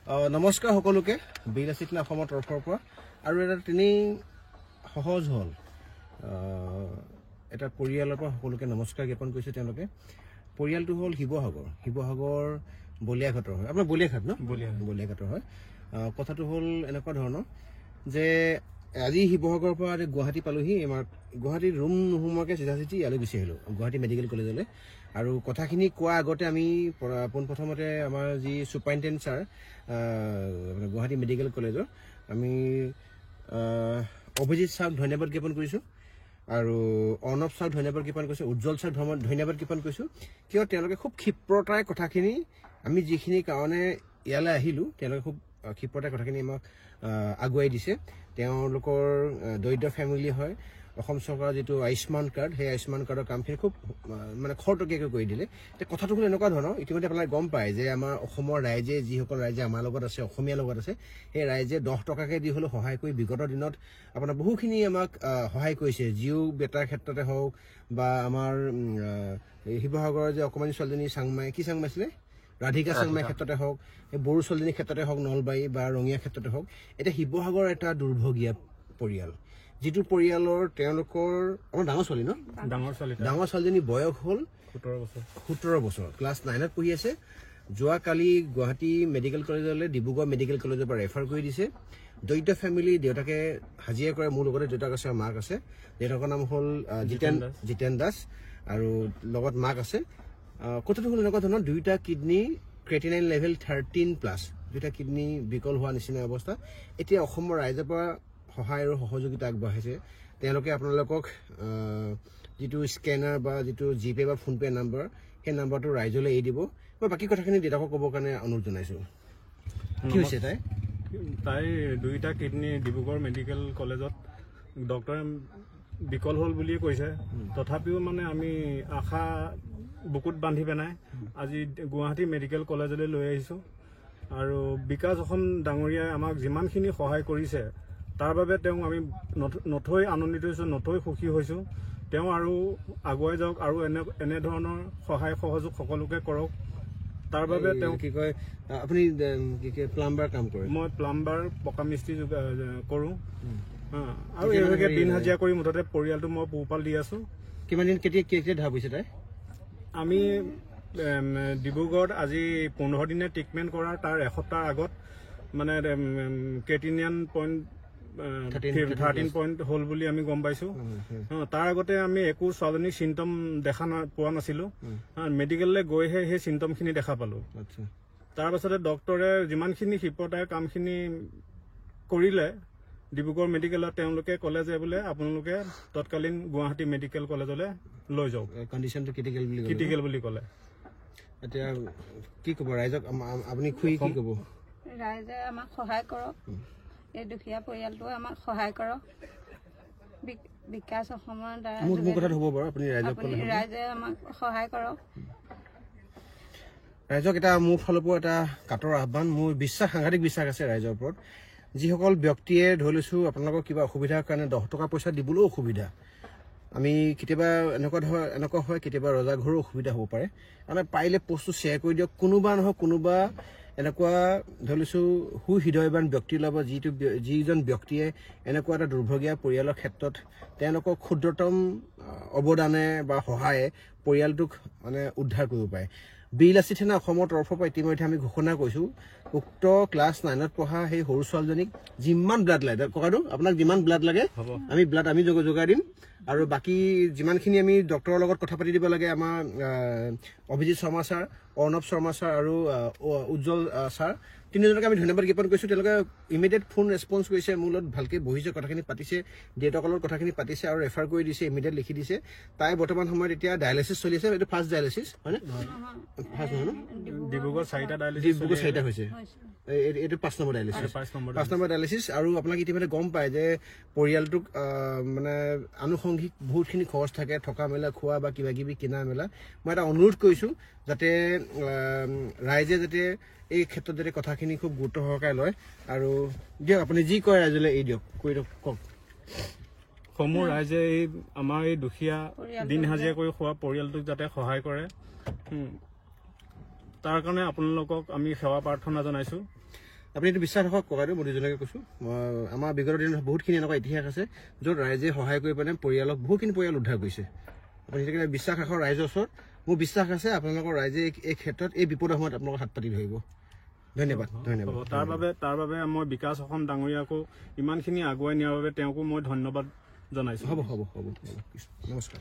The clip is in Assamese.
নমস্কাৰ সকলোকে বিৰাচিকনা অসমৰ তৰফৰ পৰা আৰু এটা তিনি সহজ হল এটা পৰিয়ালৰ পৰা সকলোকে নমস্কাৰ জ্ঞাপন কৰিছে তেওঁলোকে পৰিয়ালটো হল শিৱসাগৰ বলিয়াঘাটৰ হয় আপোনাৰ বলিয়াঘাট ন বলিয়াঘাটৰ হয় কথাটো হল এনেকুৱা ধৰণৰ যে আজি শিৱসাগৰৰ পৰা গুৱাহাটী পালোহি আমাৰ গুৱাহাটীৰ ৰুম নোহোমাকে চিধাচিধি ইয়ালৈ গুচি আহিলোঁ গুৱাহাটী মেডিকেল কলেজলৈ আৰু কথাখিনি কোৱা আগতে আমি পোনপ্ৰথমতে আমাৰ যি সুপাৰিনটেণ্ডেণ্ট ছাৰ গুৱাহাটী মেডিকেল কলেজৰ আমি অভিজিৎ ছাৰক ধন্যবাদ জ্ঞাপন কৰিছোঁ আৰু অৰ্ণৱ ছাৰক ধন্যবাদ জ্ঞাপন কৰিছোঁ উজ্জ্বল ছাৰক ধন্যবাদ জ্ঞাপন কৰিছোঁ কিয় তেওঁলোকে খুব ক্ষিপ্ৰতাৰে কথাখিনি আমি যিখিনি কাৰণে ইয়ালৈ আহিলোঁ তেওঁলোকে খুব ক্ষিপ্ৰতাৰে কথাখিনি আমাক আগুৱাই দিছে তেওঁলোকৰ দৰিদ্ৰ ফেমিলি হয় অসম চৰকাৰৰ যিটো আয়ুষ্মান কাৰ্ড সেই আয়ুষ্মান কাৰ্ডৰ কামখিনি খুব মানে খৰতকীয়াকৈ কৰি দিলে এতিয়া কথাটো হ'ল এনেকুৱা ধৰণৰ ইতিমধ্যে আপোনালোকে গম পায় যে আমাৰ অসমৰ ৰাইজে যিসকল ৰাইজে আমাৰ লগত আছে অসমীয়াৰ লগত আছে সেই ৰাইজে 10 টকাকৈ দি হ'লেও সহায় কৰি বিগত দিনত আপোনাৰ বহুখিনি আমাক সহায় কৰিছে জিও বেটাৰ ক্ষেত্ৰতে হওক বা আমাৰ শিৱসাগৰৰ যে অকণমানি ছোৱালীজনী চাংমাই কি চাংমাই আছিলে ৰাধিকা চাংমাইৰ ক্ষেত্ৰতে হওক এই বড়ো ছোৱালীজনীৰ ক্ষেত্ৰতে হওক নলবাৰী বা ৰঙিয়াৰ ক্ষেত্ৰতে হওক এতিয়া শিৱসাগৰ এটা দুৰ্ভগীয়া পৰিয়াল যিটো পৰিয়ালৰ তেওঁলোকৰ আমাৰ ডাঙৰ ছোৱালী ন ডাঙৰ ছোৱালীজনী বয়স হ'ল 17 বছৰ ক্লাছ 9ত পঢ়ি আছে যোৱাকালি গুৱাহাটী মেডিকেল কলেজলৈ ডিব্ৰুগড় মেডিকেল কলেজৰ পৰা ৰেফাৰ কৰি দিছে দৰিদ্ৰ ফেমিলি দেউতাকে হাজিৰা কৰে মোৰ লগতে দেউতাক আছে মাক আছে দেউতাকৰ নাম হ'ল জিতেন দাস আৰু লগত মাক আছে কথাটো হ'ল এনেকুৱা ধৰণৰ দুইটা কিডনী ক্ৰেটিনাইন লেভেল 13+ দুইটা কিডনী বিকল হোৱা নিচিনা অৱস্থা এতিয়া অসমৰ ৰাইজৰ পৰা সহায় আৰু সহযোগিতা আগবঢ়াইছে তেওঁলোকে আপোনালোকক যিটো স্কেনাৰ বা যিটো জিপে বা ফোনপে নাম্বাৰ সেই নাম্বাৰটো ৰাইজলৈ এৰি দিব মই বাকী কথাখিনি দেউতাকক ক'বৰ কাৰণে অনুৰোধ জনাইছোঁ কি হৈছে তাই দুইটা কিডনী ডিব্ৰুগড় মেডিকেল কলেজত ডক্টৰে বিকল হ'ল বুলিয়ে কৈছে তথাপিও মানে আমি আশা বুকুত বান্ধি পেলাই আজি গুৱাহাটী মেডিকেল কলেজলৈ লৈ আহিছোঁ আৰু বিকাশ অসম ডাঙৰীয়াই আমাক যিমানখিনি সহায় কৰিছে তাৰ বাবে তেওঁক আমি নথৈ আনন্দিত হৈছোঁ নথৈ সুখী হৈছোঁ তেওঁ আৰু আগুৱাই যাওক আৰু এনেধৰণৰ সহায় সহযোগ সকলোকে কৰক তাৰ বাবে তেওঁ কি কয় আপুনি কি কয় প্লাম্বাৰ কাম কৰে মই প্লাম্বাৰ পকা মিস্ত্ৰী কৰোঁ আৰু এইভাগে দিন হাজিৰা কৰি মুঠতে পৰিয়ালটো মই পোহপাল দি আছোঁ কিমান দিন কেতিয়া ধাৰ পৰিছে তাই আমি ডিব্ৰুগড়ত আজি 15 দিনে ট্ৰিটমেণ্ট কৰাৰ তাৰ এসপ্তাহ আগত মানে ক্ৰেটিনিয়ান পইণ্ট 13 পইণ্ট হ'ল বুলি আমি গম পাইছোঁ তাৰ আগতে আমি একো ছোৱালীজনীক চিমটম দেখা পোৱা নাছিলোঁ মেডিকেললৈ গৈহে সেই চিমটমখিনি দেখা পালোঁ তাৰপাছতে ডক্টৰে যিমানখিনি ক্ষিপ্ৰতাৰে কামখিনি কৰিলে ডিব্ৰুগড় মেডিকেলত তেওঁলোকে ক'লে যে বোলে আপোনালোকে তৎকালীন গুৱাহাটী মেডিকেল কলেজলৈ লৈ যাওক কণ্ডিশ্যনটো ক্ৰিটিকেল বুলি ক'লে এতিয়া কি ক'ব ৰাইজক আপুনি খুৰি কি ক'ব ৰাইজে আমাক সহায় কৰক এই দুখীয়া পৰিয়ালটোৱে আমাক সহায় কৰক বিকাশ অসমৰ দ্বাৰা মোৰ কথাত হ'ব বাৰু আপুনি ৰাইজে আমাক সহায় কৰক ৰাইজক এটা মোৰ ফালৰ পৰা এটা কাটৰ আহ্বান মোৰ বিশ্বাস সাংঘাতিক বিশ্বাস আছে ৰাইজৰ ওপৰত যিসকল ব্যক্তিয়ে ধৰি লৈছোঁ আপোনালোকৰ কিবা অসুবিধাৰ কাৰণে 10 টকা পইচা দিবলৈও অসুবিধা আমি কেতিয়াবা এনেকুৱা হয় কেতিয়াবা ৰজাঘৰো অসুবিধা হ'ব পাৰে মানে পাৰিলে পোষ্টটো শ্বেয়াৰ কৰি দিয়ক কোনোবা নহয় কোনোবা এনেকুৱা ধৰি লৈছোঁ সুহৃদয়বান ব্যক্তিৰ লগত যিজন ব্যক্তিয়ে এনেকুৱা এটা দুৰ্ভগীয়া পৰিয়ালৰ ক্ষেত্ৰত তেওঁলোকৰ ক্ষুদ্ৰতম অৱদানে বা সহায়ে পৰিয়ালটোক মানে উদ্ধাৰ কৰিব পাৰে বিৰাচি থানা অসমৰ তৰফৰ পৰা ইতিমধ্যে আমি ঘোষণা কৰিছোঁ উক্ত ক্লাছ 9ত পঢ়া সেই সৰু ছোৱালীজনীক যিমান ব্লাড লাগে ককাইদেউ আপোনাক যিমান ব্লাড লাগে আমি ব্লাড আমি যোগাই দিম আৰু বাকী যিমানখিনি আমি ডক্টৰৰ লগত কথা পাতি দিব লাগে আমাৰ অভিজিৎ শৰ্মা ছাৰ অৰ্ণৱ শৰ্মা ছাৰ আৰু উজ্জ্বল ছাৰ তিনিজনকে আমি ধন্যবাদ জ্ঞাপন কৰিছোঁ তেওঁলোকে ইমিডিয়েট ফোন ৰেছপন্স কৰিছে মোৰ লগত ভালকৈ বহিছে কথাখিনি পাতিছে দেউতাকৰ লগত কথাখিনি পাতিছে আৰু ৰেফাৰ কৰি দিছে ইমিডিয়েট লিখি দিছে তাই বৰ্তমান সময়ত এতিয়া ডায়েলিচিছ চলি আছে এইটো ফাৰ্ষ্ট ডায়েলিচিছ হয়নে ফাৰ্ষ্ট নহয় ন ডিব্ৰুগড় 4টা ডায়েলিচিছ হৈছে এইটো 5 নম্বৰ ডায়েলিচিছ আৰু আপোনালোকে ইতিমধ্যে গম পায় যে পৰিয়ালটোক মানে আনুষংগিক বহুতখিনি খৰচ থাকে থকা মেলা খোৱা বা কিবা কিবি কিনা মেলা মই এটা অনুৰোধ কৰিছোঁ যাতে ৰাইজে যাতে এই ক্ষেত্ৰত যাতে কথাখিনি খুব গুৰুত্ব সহকাৰে লয় আৰু দিয়ক আপুনি যি কয় ৰাইজলৈ এই দিয়ক কৈ দিয়ক কওক সমূহ ৰাইজে এই আমাৰ এই দুখীয়া দিন হাজিৰা কৰি খোৱা পৰিয়ালটোক যাতে সহায় কৰে তাৰ কাৰণে আপোনালোকক আমি সেৱা প্ৰাৰ্থনা জনাইছোঁ আপুনি এইটো বিশ্বাস ৰাখক ককাইদেউ, মই দুজনকে কৈছোঁ। আমাৰ বিগত দিনত বহুতখিনি এনেকুৱা ইতিহাস আছে য'ত ৰাইজে সহায় কৰি পেলাই পৰিয়ালক বহুতখিনি পৰিয়াল উদ্ধাৰ কৰিছে। আপুনি সেইকাৰণে বিশ্বাস ৰাখক ৰাইজৰ ওচৰত। মোৰ বিশ্বাস আছে আপোনালোকৰ ৰাইজে এই ক্ষেত্ৰত এই বিপদৰ সময়ত আপোনালোকক হাত পাতি ধৰিব। ধন্যবাদ। তাৰ বাবে মই বিকাশ অসম ডাঙৰীয়াকো ইমানখিনি আগুৱাই নিয়াৰ বাবে তেওঁকো মই ধন্যবাদ জনাইছোঁ। হ'ব। নমস্কাৰ।